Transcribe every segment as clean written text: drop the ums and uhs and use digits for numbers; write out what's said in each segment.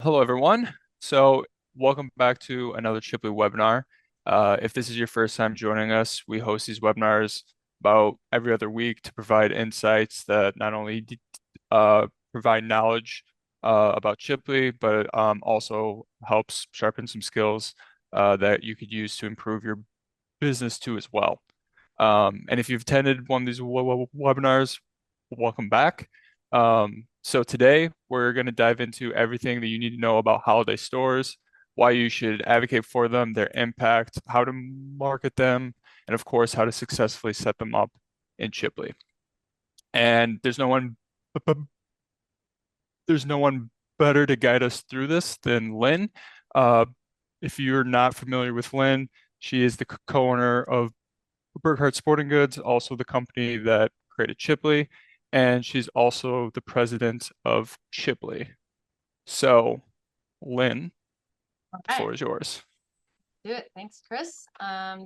Hello, everyone. Welcome back to another Chipley webinar. If this is your first time joining us, we host these webinars about every other week to provide insights that not only provide knowledge about Chipley, but also helps sharpen some skills that you could use to improve your business too as well. And if you've attended one of these webinars, welcome back. So today we're going to dive into everything that you need to know about holiday stores, why you should advocate for them, their impact, how to market them, and of course, how to successfully set them up in Chipley. And there's no one better to guide us through this than Lynn. Uh, if you're not familiar with Lynn, she is the co-owner of Burkhardt Sporting Goods, also the company that created Chipley, and she's also the president of Chipley. So, Lynn, All the right, floor is yours. do it. Thanks, Chris.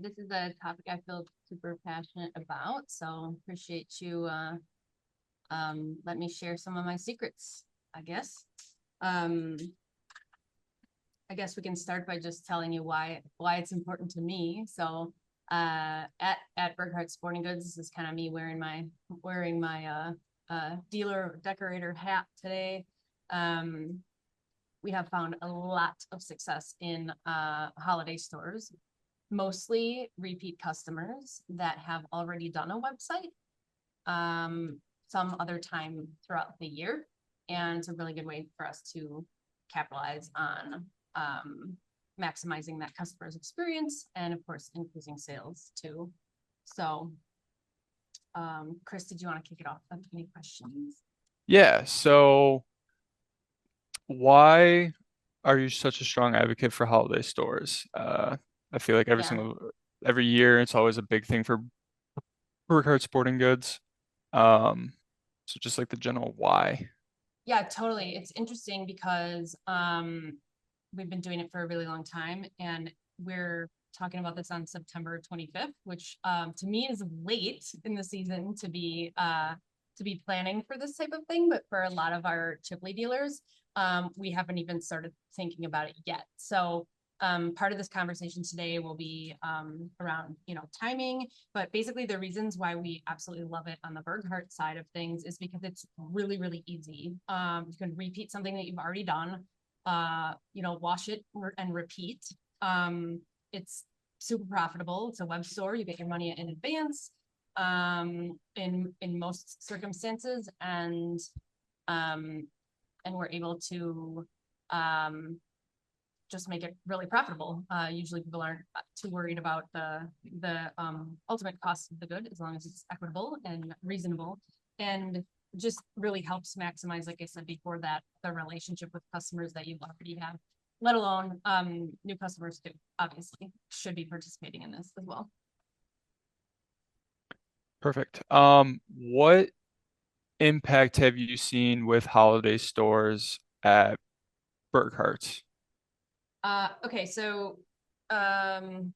This is a topic I feel super passionate about, so appreciate you let me share some of my secrets, I guess. Um, I guess we can start by just telling you why it's important to me. So at Burkhardt Sporting Goods, this is kind of me wearing my dealer decorator hat today. Um, we have found a lot of success in holiday stores, mostly repeat customers that have already done a website some other time throughout the year. And it's a really good way for us to capitalize on maximizing that customer's experience and, of course, increasing sales too. So, Chris, did you want to kick it off? Any questions? Yeah, so why are you such a strong advocate for holiday stores? I feel like Yeah. every year it's always a big thing for Burkhardt Sporting Goods. Um, so just like the general why. Yeah, totally. It's interesting because we've been doing it for a really long time, and we're talking about this on September 25th, which to me is late in the season to be planning for this type of thing. But for a lot of our Chipley dealers, we haven't even started thinking about it yet. So part of this conversation today will be around timing, but basically the reasons why we absolutely love it on the Burkhardt side of things is because it's really, really easy. You can repeat something that you've already done, wash it and repeat. It's super profitable. It's a web store. You get your money in advance in most circumstances, um, and we're able to just make it really profitable. Usually people aren't too worried about the ultimate cost of the good as long as it's equitable and reasonable, and just really helps maximize, like I said before, that the relationship with customers that you already have, let alone new customers too, obviously should be participating in this as well. Perfect. What impact have you seen with holiday stores at Burkhardt's? Okay, so 15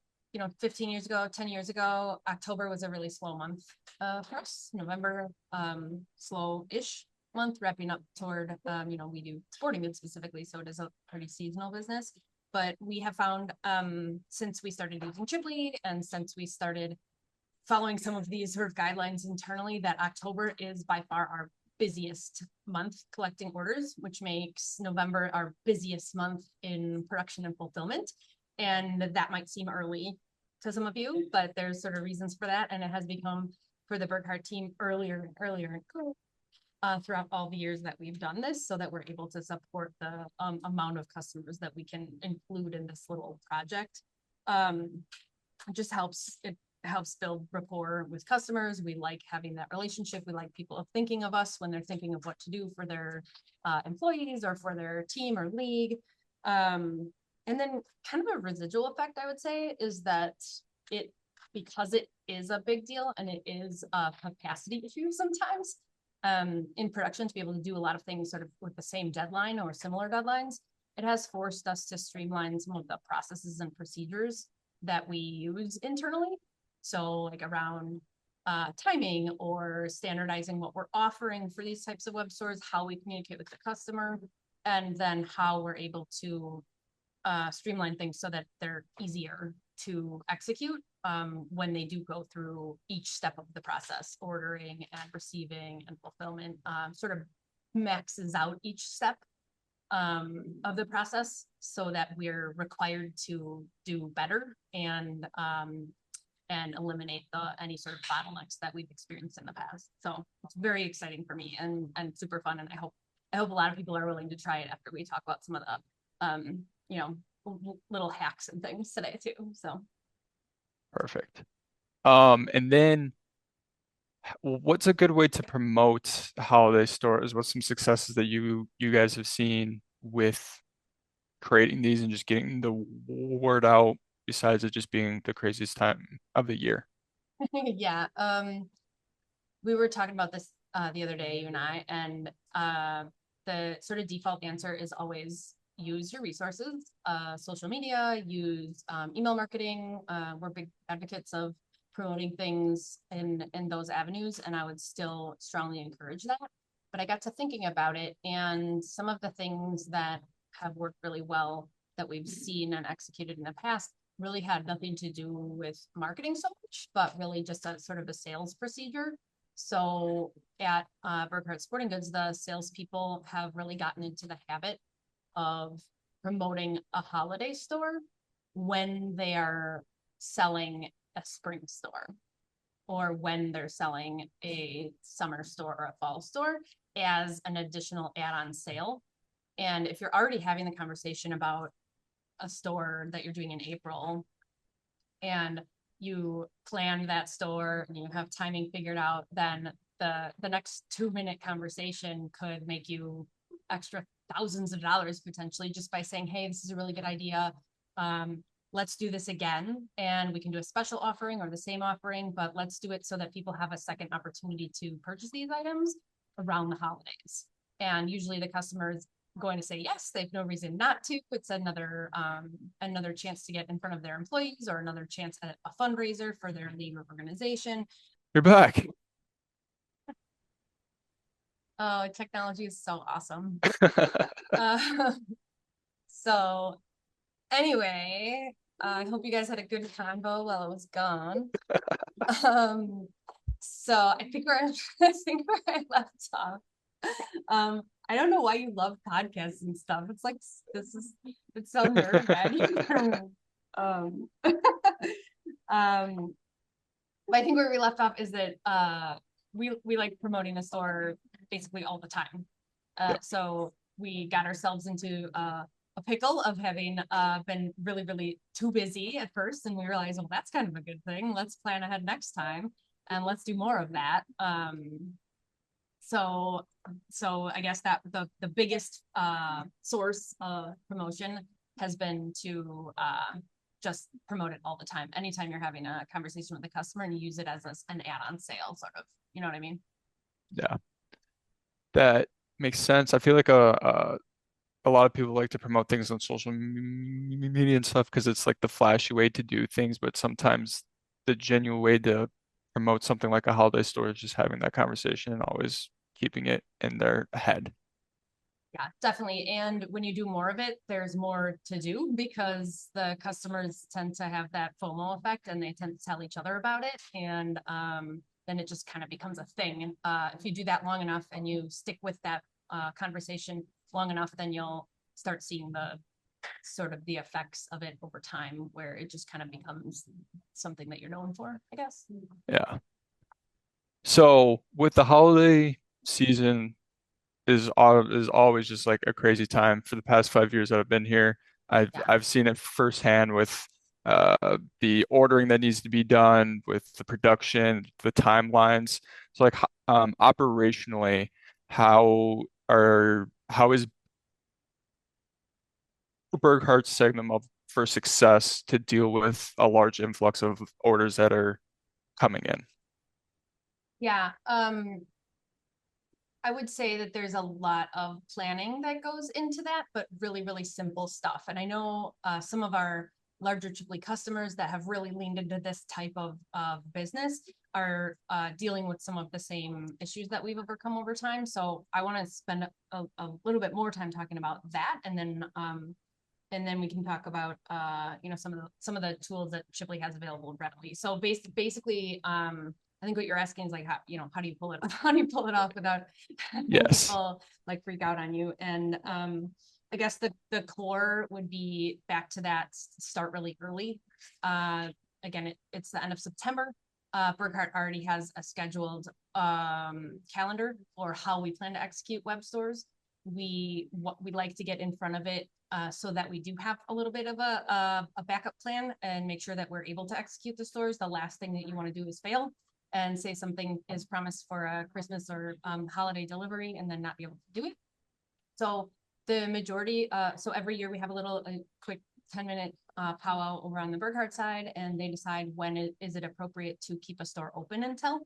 years ago, 10 years ago, October was a really slow month for us. November, slow-ish month, wrapping up toward we do sporting goods specifically, so it is a pretty seasonal business. But we have found since we started using Chipley and since we started following some of these sort of guidelines internally, that October is by far our busiest month collecting orders, which makes November our busiest month in production and fulfillment. And that might seem early to some of you, but there's sort of reasons for that. And it has become for the Burkhardt team earlier and earlier throughout all the years that we've done this, so that we're able to support the amount of customers that we can include in this little project. It just helps build rapport with customers. We like having that relationship. We like people thinking of us when they're thinking of what to do for their employees or for their team or league. And then kind of a residual effect, I would say, is that it because it is a big deal and it is a capacity issue sometimes in production to be able to do a lot of things sort of with the same deadline or similar deadlines. It has forced us to streamline some of the processes and procedures that we use internally. So like around timing or standardizing what we're offering for these types of web stores, how we communicate with the customer. and then how we're able to streamline things so that they're easier to execute when they do go through each step of the process, ordering and receiving and fulfillment, sort of maxes out each step of the process so that we're required to do better and eliminate any sort of bottlenecks that we've experienced in the past. So it's very exciting for me and super fun. And I hope a lot of people are willing to try it after we talk about some of the you know, little hacks and things today too. So Perfect. And then what's a good way to promote holiday stores? What's some successes that you guys have seen with creating these and just getting the word out besides it just being the craziest time of the year? yeah, we were talking about this the other day, you and I, and the sort of default answer is always use your resources, social media, use email marketing. We're big advocates of promoting things in those avenues, and I would still strongly encourage that. But I got to thinking about it, and some of the things that have worked really well that we've seen and executed in the past really had nothing to do with marketing so much, but really just a sort of a sales procedure. So at Burkhardt Sporting Goods, the salespeople have really gotten into the habit of promoting a holiday store when they are selling a spring store or when they're selling a summer store or a fall store as an additional add-on sale. And if you're already having the conversation about a store that you're doing in April and you plan that store and you have timing figured out, then the next 2-minute conversation could make you extra thousands of dollars potentially just by saying, hey, this is a really good idea. Let's do this again. And we can do a special offering or the same offering, but let's do it so that people have a second opportunity to purchase these items around the holidays. And usually the customer's going to say yes. They have no reason not to. It's another chance to get in front of their employees or another chance at a fundraiser for their league or organization. You're back. Oh, technology is so awesome. So anyway, I hope you guys had a good convo while I was gone. So I think I think where I left off. I don't know why you love podcasts and stuff. It's like it's so nerd head. um, but I think where we left off is that we like promoting the store basically all the time. Yeah. So we got ourselves into a pickle of having been really, really too busy at first, and we realized, well, that's kind of a good thing. Let's plan ahead next time, and let's do more of that. So I guess that the biggest source of promotion has been to just promote it all the time. Anytime you're having a conversation with a customer and you use it as an add-on sale, sort of, you know what I mean? Yeah, that makes sense. I feel like a lot of people like to promote things on social media and stuff because it's like the flashy way to do things, but sometimes the genuine way to promote something like a holiday store is just having that conversation and always keeping it in their head. Yeah, definitely. And when you do more of it, there's more to do because the customers tend to have that FOMO effect and they tend to tell each other about it. And then it just kind of becomes a thing. If you do that long enough and you stick with that conversation long enough, then you'll start seeing the sort of the effects of it over time where it just kind of becomes something that you're known for, I guess. Yeah. So with the holiday season is always just like a crazy time. For the past 5 years that I've been here, Yeah. I've seen it firsthand with the ordering that needs to be done, with the production, the timelines. So like operationally, how is Burghardt setting them up for success to deal with a large influx of orders that are coming in? Yeah. I would say that there's a lot of planning that goes into that, but really, really simple stuff. And I know some of our larger Chipley customers that have really leaned into this type of business are dealing with some of the same issues that we've overcome over time. So I want to spend a little bit more time talking about that, and then we can talk about some of the tools that Chipley has available readily. So basically, I think what you're asking is like how do you pull it how do you pull it off without having Yes. people like freak out on you? And I guess the core would be back to that start really early. Again, it's the end of September. Burkhart already has a scheduled calendar for how we plan to execute web stores. We'd like to get in front of it so that we do have a little bit of a backup plan and make sure that we're able to execute the stores. The last thing that you want to do is fail and say something is promised for a Christmas or holiday delivery and then not be able to do it. So the majority, so every year we have a quick 10-minute powwow over on the Burkhart side, and they decide when is it appropriate to keep a store open until.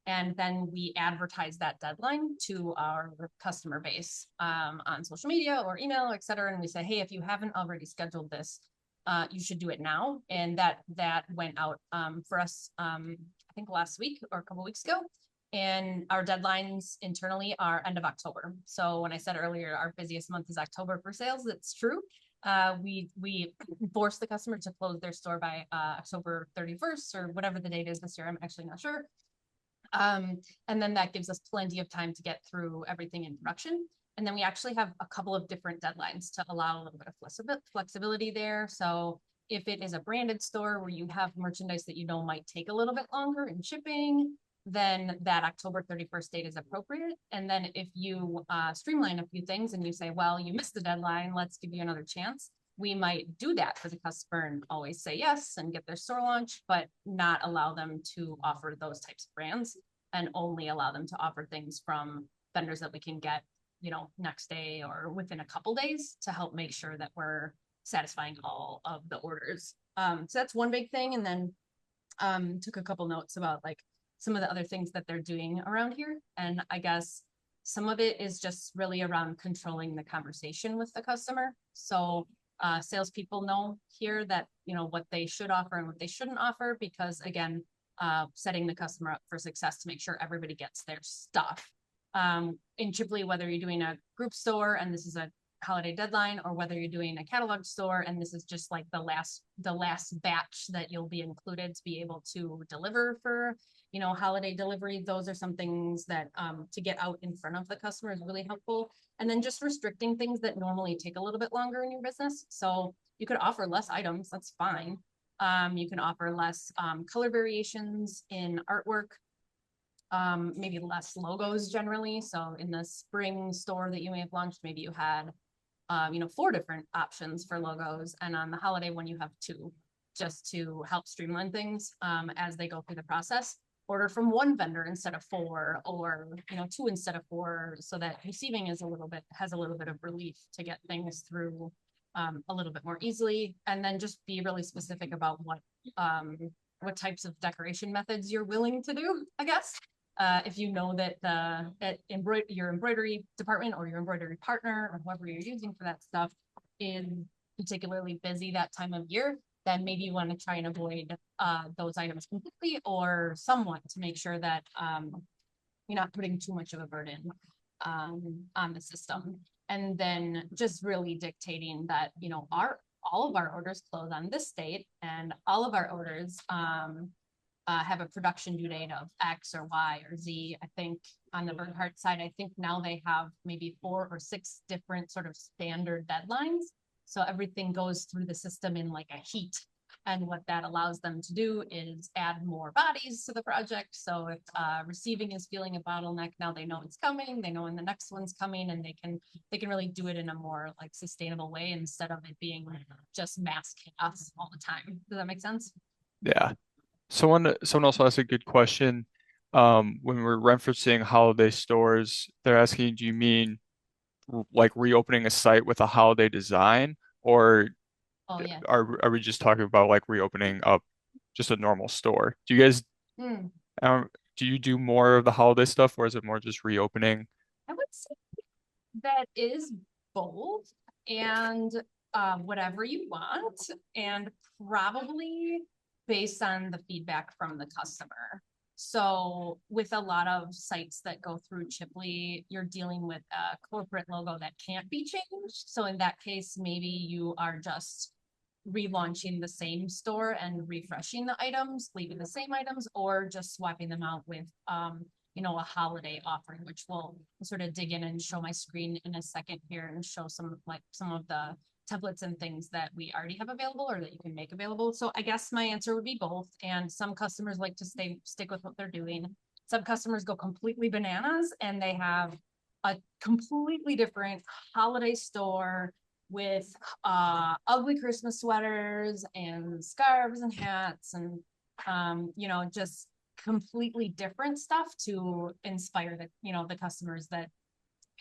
And then we advertise that deadline to our customer base on social media or email, et cetera. And we say, hey, if you haven't already scheduled this, you should do it now. And that went out for us, I think last week or a couple weeks ago. And our deadlines internally are end of October. So when I said earlier, our busiest month is October for sales, that's true. We force the customer to close their store by October 31st or whatever the date is this year. I'm actually not sure. And then that gives us plenty of time to get through everything in production. And then we actually have a couple of different deadlines to allow a little bit of flexibility there. So if it is a branded store where you have merchandise that you know might take a little bit longer in shipping, then that October 31st date is appropriate. And then if you streamline a few things and you say, well, you missed the deadline, let's give you another chance, we might do that for the customer and always say yes and get their store launch, but not allow them to offer those types of brands and only allow them to offer things from vendors that we can get, next day or within a couple days to help make sure that we're satisfying all of the orders. So that's one big thing. And then took a couple notes about like some of the other things that they're doing around here. And I guess some of it is just really around controlling the conversation with the customer. So salespeople know here that, what they should offer and what they shouldn't offer, because again, setting the customer up for success to make sure everybody gets their stuff. In Chipley, whether you're doing a group store and this is a holiday deadline, or whether you're doing a catalog store and this is just like the last batch that you'll be included to be able to deliver for holiday delivery, those are some things that to get out in front of the customer is really helpful. And then just restricting things that normally take a little bit longer in your business. So you could offer less items, that's fine. You can offer less color variations in artwork, maybe less logos generally. So in the spring store that you may have launched, maybe you had 4 different options for logos. And on the holiday one, you have 2, just to help streamline things as they go through the process. Order from 1 vendor instead of 4, or 2 instead of 4, so that receiving has a little bit of relief to get things through a little bit more easily. And then just be really specific about what types of decoration methods you're willing to do, I guess. If you know that your embroidery department or your embroidery partner or whoever you're using for that stuff is particularly busy that time of year, then maybe you want to try and avoid those items completely or somewhat to make sure that you're not putting too much of a burden on the system. And then just really dictating that, all of our orders close on this date, and all of our orders have a production due date of X or Y or Z. I think on the Burkhart side, I think now they have maybe 4 or 6 different sort of standard deadlines. So everything goes through the system in like a heat. And what that allows them to do is add more bodies to the project. So if receiving is feeling a bottleneck, now they know it's coming, they know when the next one's coming, and they can really do it in a more like sustainable way instead of it being just mass chaos all the time. Does that make sense? Yeah. Someone also asked a good question. When we're referencing holiday stores, they're asking, do you mean like reopening a site with a holiday design, or Oh yeah. are we just talking about like reopening up just a normal store? Do you guys Hmm. do you do more of the holiday stuff, or is it more just reopening? I would say that is bold and whatever you want, and probably based on the feedback from the customer. So with a lot of sites that go through Chipley, you're dealing with a corporate logo that can't be changed. So in that case, maybe you are just relaunching the same store and refreshing the items, leaving the same items, or just swapping them out with a holiday offering, which we'll sort of dig in and show my screen in a second here and show some of the templates and things that we already have available or that you can make available. So I guess my answer would be both. And some customers like to stick with what they're doing. Some customers go completely bananas and they have a completely different holiday store with ugly Christmas sweaters and scarves and hats and just completely different stuff to inspire the customers that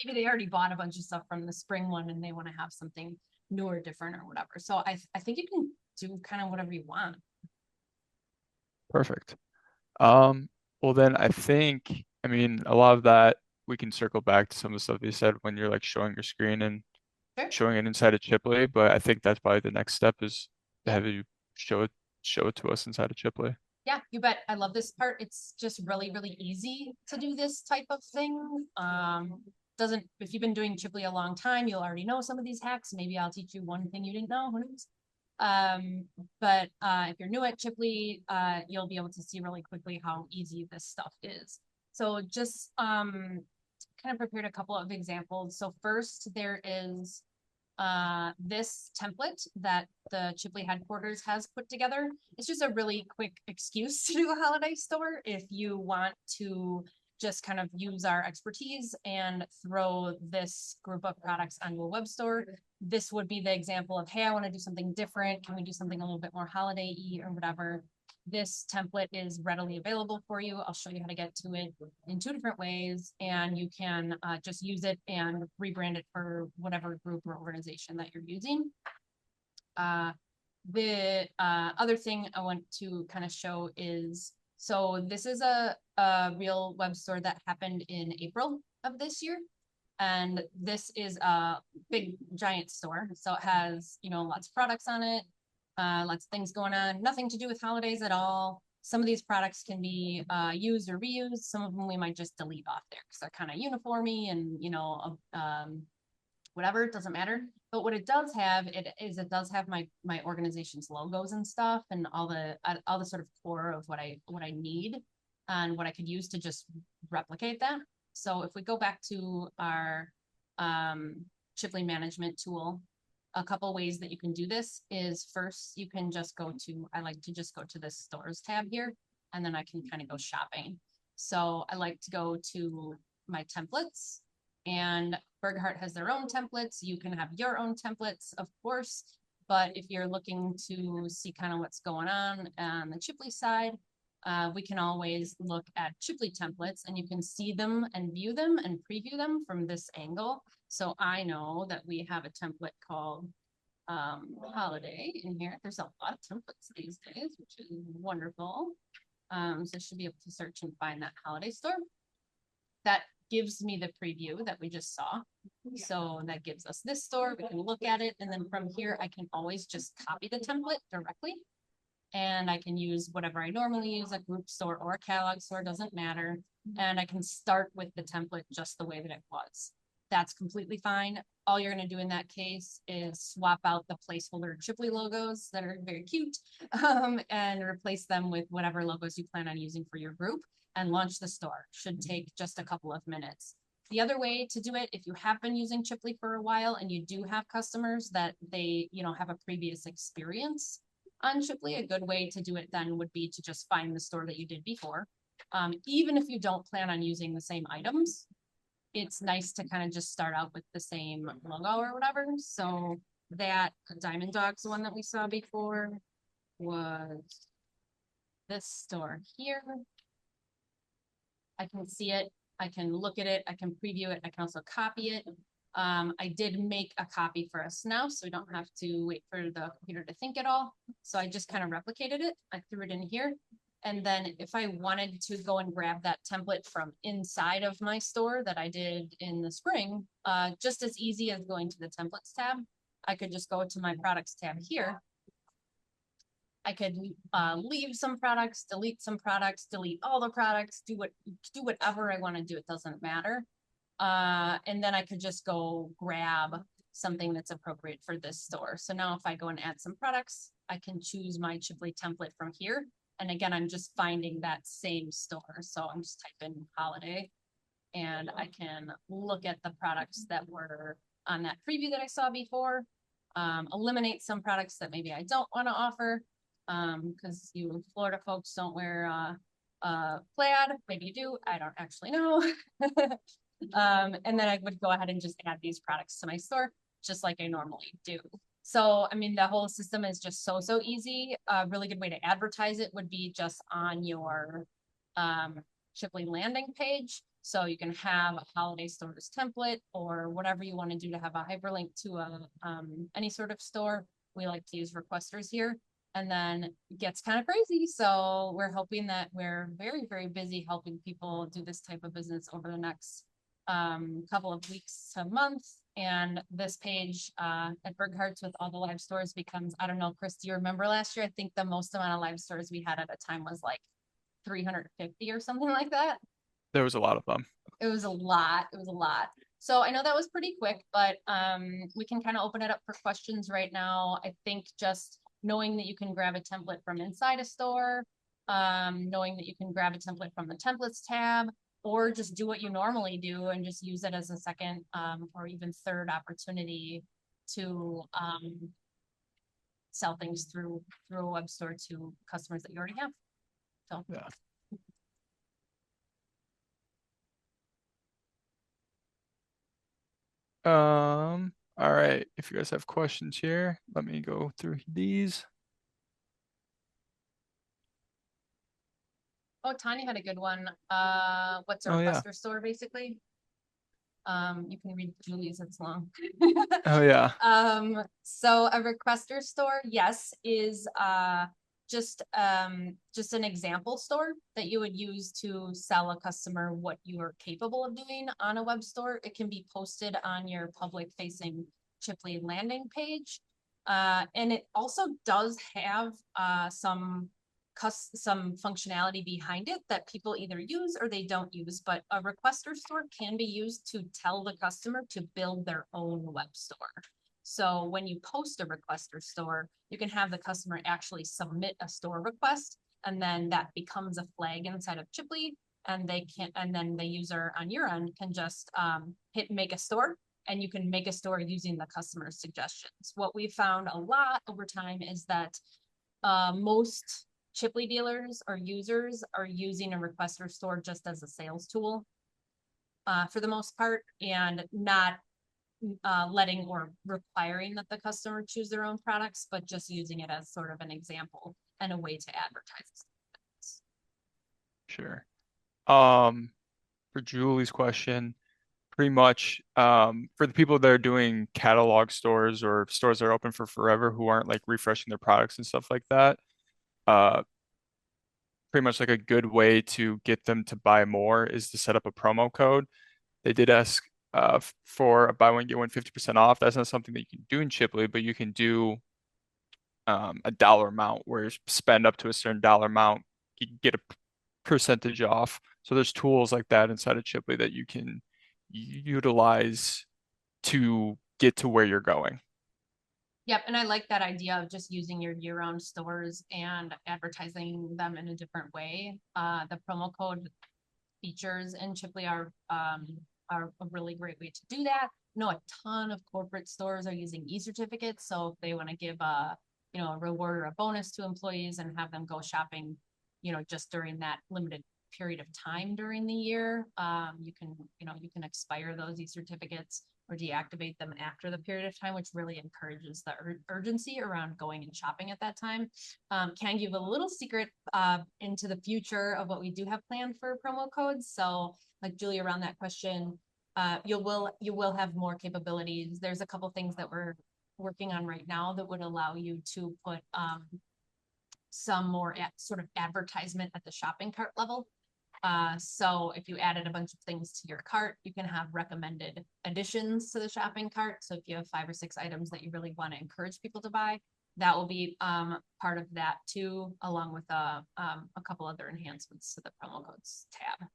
maybe they already bought a bunch of stuff from the spring one and they want to have something new or different or whatever. So I think you can do kind of whatever you want. Perfect. Well then I think, I mean, a lot of that we can circle back to some of the stuff you said when you're like showing your screen and Sure. showing it inside of Chipley, but I think that's probably the next step is to Yeah. have you show it to us inside of Chipley. Yeah, you bet. I love this part. It's just really, really easy to do this type of thing. Doesn't if you've been doing Chipley a long time, you'll already know some of these hacks. Maybe I'll teach you one thing you didn't know. Who knows? But if you're new at Chipley, you'll be able to see really quickly how easy this stuff is. So just kind of prepared a couple of examples. So first there is this template that the Chipley headquarters has put together. It's just a really quick excuse to do a holiday store if you want to just kind of use our expertise and throw this group of products onto a web store. This would be the example of, hey, I want to do something different. Can we do something a little bit more holiday-y or whatever? This template is readily available for you. I'll show you how to get to it in two different ways, and you can just use it and rebrand it for whatever group or organization that you're using. The other thing I want to kind of show is, so this is a real web store that happened in April of this year. And this is a big giant store. So it has, lots of products on it, lots of things going on, nothing to do with holidays at all. Some of these products can be used or reused. Some of them we might just delete off there because they're kind of uniformy and, whatever, it doesn't matter. But what it does have, it does have my organization's logos and stuff and all the sort of core of what I need and what I could use to just replicate that. So if we go back to our Chipley management tool, a couple ways that you can do this is first, you can just I like to just go to the stores tab here, and then I can kind of go shopping. So I like to go to my templates, and Burghardt has their own templates. You can have your own templates, of course, but if you're looking to see kind of what's going on the Chipley side, we can always look at Chipley templates and you can see them and view them and preview them from this angle. So I know that we have a template called holiday in here. There's a lot of templates these days, which is wonderful. So I should be able to search and find that holiday store. That gives me the preview that we just saw. So that gives us this store. We can look at it. And then from here, I can always just copy the template directly. And I can use whatever I normally use, a group store or a catalog store, doesn't matter. And I can start with the template just the way that it was. That's completely fine. All you're going to do in that case is swap out the placeholder Chipley logos that are very cute and replace them with whatever logos you plan on using for your group and launch the store. Should take just a couple of minutes. The other way to do it, if you have been using Chipley for a while and you do have customers that they, have a previous experience on Chipley, a good way to do it then would be to just find the store that you did before. Even if you don't plan on using the same items, it's nice to kind of just start out with the same logo or whatever. So that Diamond Dogs one that we saw before was this store here. I can see it, I can look at it, I can preview it, I can also copy it. I did make a copy for us now, so we don't have to wait for the computer to think it all. So I just kind of replicated it. I threw it in here. And then if I wanted to go and grab that template from inside of my store that I did in the spring, just as easy as going to the templates tab, I could just go to my products tab here I could leave some products, delete all the products, do whatever I want to do. It doesn't matter. And then I could just go grab something that's appropriate for this store. So now if I go and add some products, I can choose my Chipley template from here. And again, I'm just finding that same store. So I'm just typing holiday and I can look at the products that were on that preview that I saw before, eliminate some products that maybe I don't want to offer, because you Florida folks don't wear plaid. Maybe you do. I don't actually know. And then I would go ahead and just add these products to my store, just like I normally do. So, I mean, the whole system is just so easy. A really good way to advertise it would be just on your Shipley landing page. So you can have a holiday stores template or whatever you want to do to have a hyperlink to a any sort of store. We like to use requesters here. And then it gets kind of crazy. So we're hoping that we're very busy helping people do this type of business over the next couple of weeks to months. And this page at Burghart's with all the live stores becomes, I don't know, Chris, do you remember last year? I think the most amount of live stores we had at a time was like 350 or something like that. There was a lot of them. It was a lot. It was a lot. So I know that was pretty quick, but we can kind of open it up for questions right now. I think just knowing that you can grab a template from inside a store, knowing that you can grab a template from the templates tab, or just do what you normally do and just use it as a second or even third opportunity to sell things through a web store to customers that you already have. So Yeah. All right. If you guys have questions here, let me go through these. oh, Tanya had a good one. What's a Oh yeah. requester store basically? You can read Julie's, it's long. Oh yeah. So a requester store, yes, is just an example store that you would use to sell a customer what you are capable of doing on a web store. It can be posted on your public facing Chipley landing page. And it also does have some functionality behind it that people either use or they don't use, but a requester store can be used to tell the customer to build their own web store. So when you post a requester store, you can have the customer actually submit a store request, and then that becomes a flag inside of Chipley, and then the user on your end can just hit make a store, and you can make a store using the customer's suggestions. What we found a lot over time is that most Chipley dealers or users are using a requester store just as a sales tool for the most part, and not letting or requiring that the customer choose their own products, but just using it as sort of an example and a way to advertise. Sure. For Julie's question, pretty much for the people that are doing catalog stores or stores that are open for forever who aren't like refreshing their products and stuff like that, uh pretty much like a good way to get them to buy more is to set up a promo code. They did ask for a buy one get one 50% off. That's not something that you can do in Chipley, but you can do a dollar amount where you spend up to a certain dollar amount, you can get a percentage off. So there's tools like that inside of Chipley that you can utilize to get to where you're going. Yep, and I like that idea of just using your year-round stores and advertising them in a different way. The promo code features in Chipley are a really great way to do that. I know a ton of corporate stores are using e-certificates, so if they want to give a reward or a bonus to employees and have them go shopping, just during that limited period of time during the year, you can expire those e-certificates or deactivate them after the period of time, which really encourages the urgency around going and shopping at that time. Can give a little secret into the future of what we do have planned for promo codes. So like Julie, around that question, you will have more capabilities. There's a couple things that we're working on right now that would allow you to put some more sort of advertisement at the shopping cart level. So if you added a bunch of things to your cart, you can have recommended additions to the shopping cart. So if you have 5 or 6 items that you really want to encourage people to buy, that will be part of that too, along with a couple other enhancements to the promo codes tab.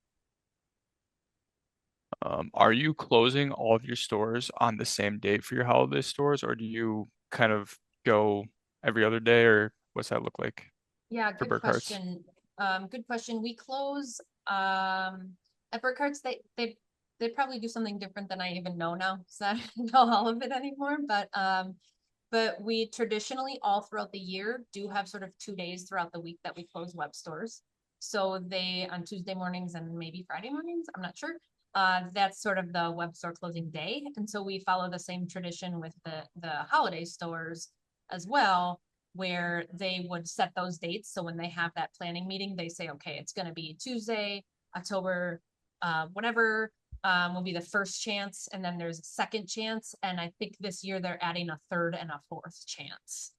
Are you closing all of your stores on the same date for your holiday stores, or do you kind of go every other day, or what's that look like Yeah, for good Burkhart's? question. Good question. We close at Burkhart's. They probably do something different than I even know now, so I don't know all of it anymore. But we traditionally all throughout the year do have sort of 2 days throughout the week that we close web stores. So they on Tuesday mornings and maybe Friday mornings. I'm not sure. That's sort of the web store closing day, and so we follow the same tradition with the holiday stores as well, where they would set those dates. So when they have that planning meeting, they say, okay, it's going to be Tuesday, October, whatever, will be the first chance. And then there's a second chance. And I think this year they're adding a third and a fourth chance.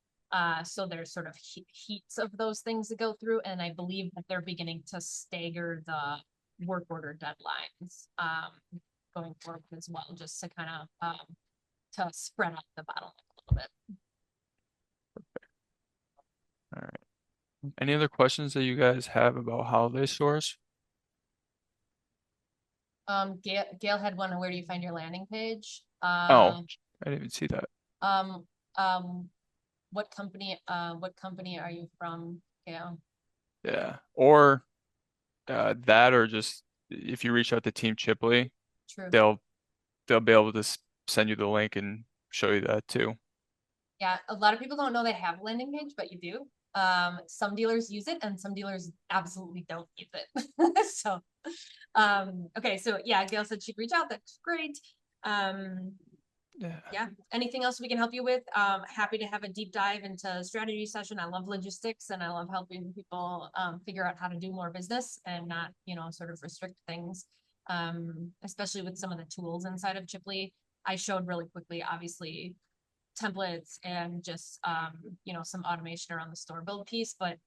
So there's sort of heats of those things to go through. And I believe that they're beginning to stagger the work order deadlines going forward as well, just to kind of to spread out the bottleneck a little bit. All right. Any other questions that you guys have about holiday stores? Gail had one. Where do you find your landing page? Oh, I didn't even see that. Um, um, what company are you from, Gail? Yeah. Or that, or just if you reach out to Team Chipley, True. they'll they'll be able to send you the link and show you that too. Yeah, a lot of people don't know they have a landing page, but you do. Some dealers use it and some dealers absolutely don't use it. So, okay, so yeah, Gail said she'd reach out. That's great. Um, Yeah. yeah, anything else we can help you with? Happy to have a deep dive into strategy session. I love logistics and I love helping people figure out how to do more business and not, sort of restrict things. Especially with some of the tools inside of Chipley. I showed really quickly, obviously, templates and just some automation around the store build piece. But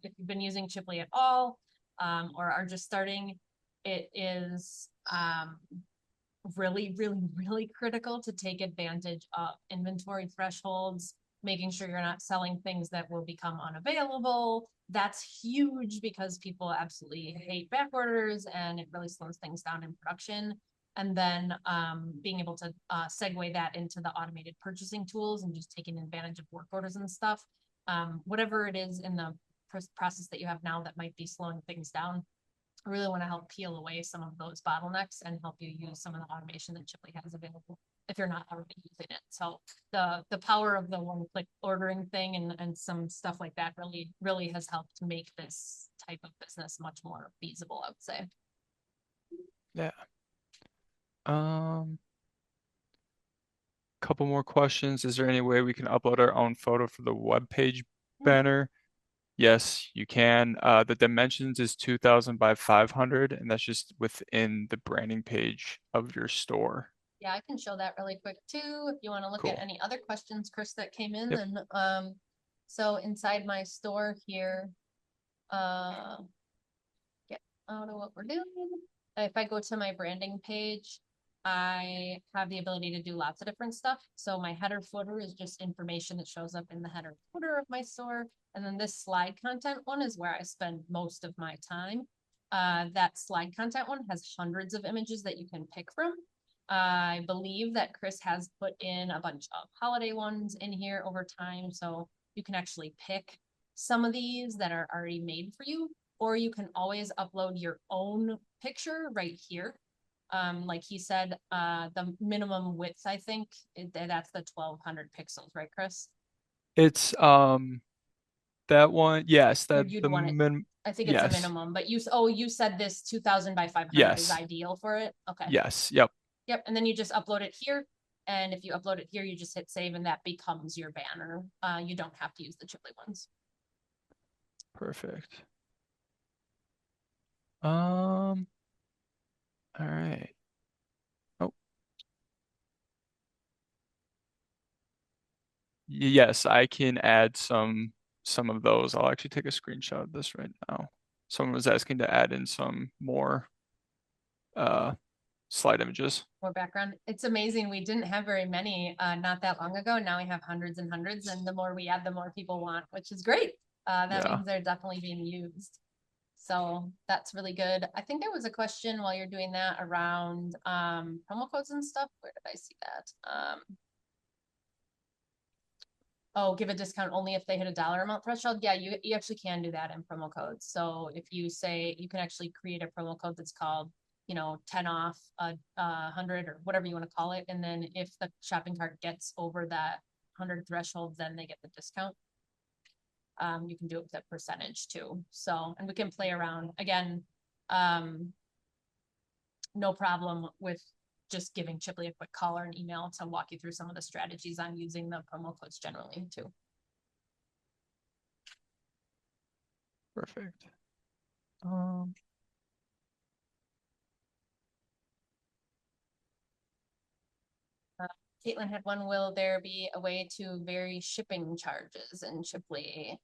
if you've been using Chipley at all, or are just starting, it is really, really, really critical to take advantage of inventory thresholds, making sure you're not selling things that will become unavailable. That's huge because people absolutely hate back orders and it really slows things down in production. And then being able to segue that into the automated purchasing tools and just taking advantage of work orders and stuff. Whatever it is in the process that you have now that might be slowing things down, I really want to help peel away some of those bottlenecks and help you use some of the automation that Chipley has available if you're not already using it. So the power of the one-click ordering thing and some stuff like that really has helped make this type of business much more feasible, I would say. Yeah. Um, Couple more questions. Is there any way we can upload our own photo for the web page banner? Yes, you can. The dimensions is 2000 by 500, and that's just within the branding page of your store. Yeah, I can show that really quick too. If you want to look at Cool. any other questions, Chris, that came in, Yep. then so inside my store here, uh, get out of what we're doing. If I go to my branding page, I have the ability to do lots of different stuff. So my header footer is just information that shows up in the header footer of my store. And then this slide content one is where I spend most of my time. That slide content one has hundreds of images that you can pick from. I believe that Chris has put in a bunch of holiday ones in here over time. So you can actually pick some of these that are already made for you, or you can always upload your own picture right here. Like he said, the minimum width, I think, that's the 1200 pixels, right, Chris? It's that one. Yes, Or that you'd the want it, min I think it's a yes. minimum, but you said this 2000 by 500 is Yes. ideal for it. Okay. Yes. Yep. Yep. And then you just upload it here. And if you upload it here, you just hit save and that becomes your banner. You don't have to use the Chipley ones. Perfect. All right. Oh, yes, I can add some of those. I'll actually take a screenshot of this right now. Someone was asking to add in some more uh slide images. more background. It's amazing. We didn't have very many not that long ago. Now we have hundreds and hundreds, and the more we add, the more people want, which is great. That Yeah. means they're definitely being used. So that's really good. I think there was a question while you're doing that around promo codes and stuff. Where did I see that? Oh, give a discount only if they hit a dollar amount threshold. Yeah, you actually can do that in promo codes. So if you say you can actually create a promo code that's called, 10 off a hundred or whatever you want to call it. And then if the shopping cart gets over that 100 threshold, then they get the discount. You can do it with a percentage too. So, and we can play around again. No problem with just giving Chipley a quick call or an email to walk you through some of the strategies on using the promo codes generally too. Perfect. Um, Caitlin had one, will there be a way to vary shipping charges in Chipley?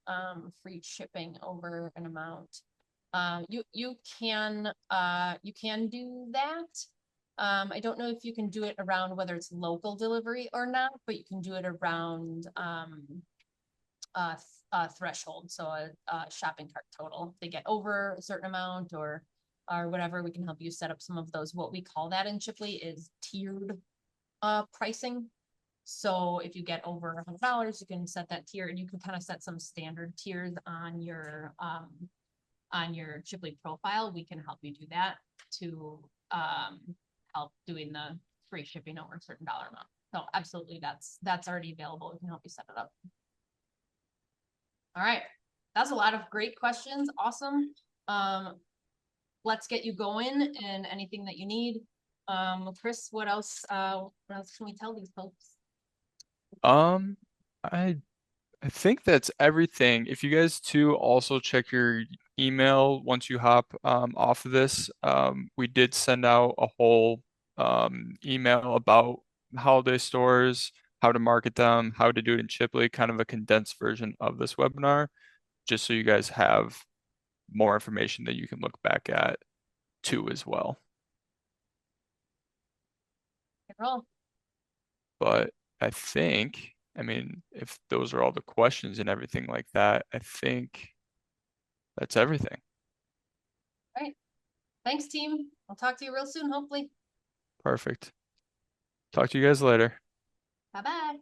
Free shipping over an amount. You can do that. I don't know if you can do it around whether it's local delivery or not, but you can do it around a threshold, so a shopping cart total. If they get over a certain amount or whatever, we can help you set up some of those. What we call that in Chipley is tiered pricing. So if you get over $100, you can set that tier, and you can kind of set some standard tiers on your Chipley profile. We can help you do that to help doing the free shipping over a certain dollar amount. So absolutely, that's already available. We can help you set it up. All right, that's a lot of great questions. Awesome. Let's get you going and anything that you need. Chris, what else can we tell these folks? um, I I think that's everything. If you guys too also check your email once you hop off of this, we did send out a whole email about holiday stores, how to market them, how to do it in Chipley, kind of a condensed version of this webinar, just so you guys have more information that you can look back at too as well. Roll. But I think, I mean, if those are all the questions and everything like that, I think that's everything. All right. Thanks, team. I'll talk to you real soon, hopefully. Perfect. Talk to you guys later. Bye bye.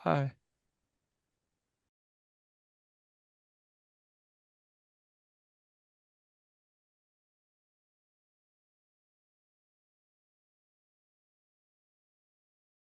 Bye.